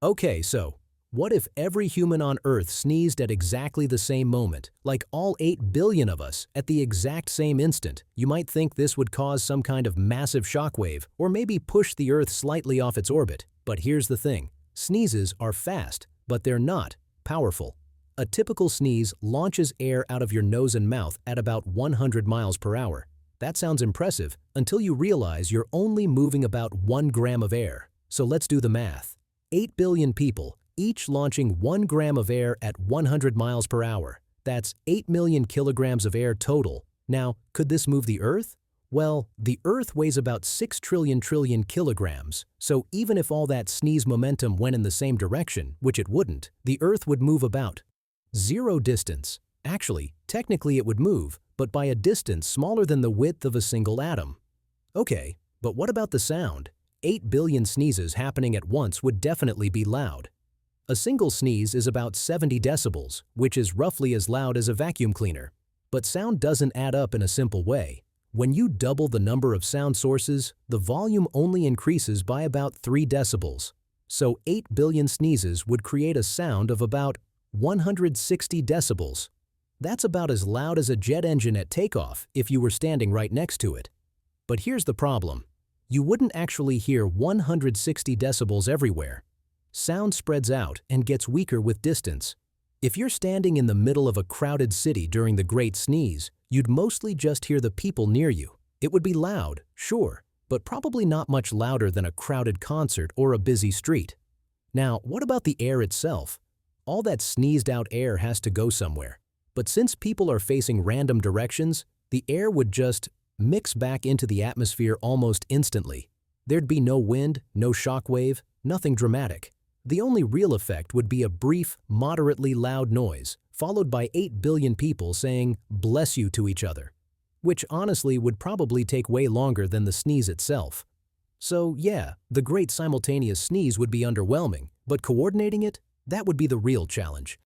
Okay, so what if every human on Earth sneezed at exactly the same moment, like all 8 billion of us at the exact same instant? You might think this would cause some kind of massive shockwave or maybe push the Earth slightly off its orbit. But here's the thing. Sneezes are fast, but they're not powerful. A typical sneeze launches air out of your nose and mouth at about 100 miles per hour. That sounds impressive until you realize you're only moving about 1 gram of air. So let's do the math. 8 billion people, each launching 1 gram of air at 100 miles per hour. That's 8 million kilograms of air total. Now, could this move the Earth? Well, the Earth weighs about 6 trillion kilograms, so even if all that sneeze momentum went in the same direction, which it wouldn't, the Earth would move about zero distance. Actually, technically it would move, but by a distance smaller than the width of a single atom. Okay, but what about the sound? 8 billion sneezes happening at once would definitely be loud. A single sneeze is about 70 decibels, which is roughly as loud as a vacuum cleaner. But sound doesn't add up in a simple way. When you double the number of sound sources, the volume only increases by about 3 decibels. So 8 billion sneezes would create a sound of about 160 decibels. That's about as loud as a jet engine at takeoff if you were standing right next to it. But here's the problem. You wouldn't actually hear 160 decibels everywhere. Sound spreads out and gets weaker with distance. If you're standing in the middle of a crowded city during the Great Sneeze, you'd mostly just hear the people near you. It would be loud, sure, but probably not much louder than a crowded concert or a busy street. Now, what about the air itself? All that sneezed-out air has to go somewhere. But since people are facing random directions, the air would just mix back into the atmosphere almost instantly. There'd be no wind, no shockwave, nothing dramatic. The only real effect would be a brief, moderately loud noise, followed by 8 billion people saying "bless you" to each other, which honestly would probably take way longer than the sneeze itself. So yeah, the Great Simultaneous Sneeze would be underwhelming, but coordinating it, that would be the real challenge.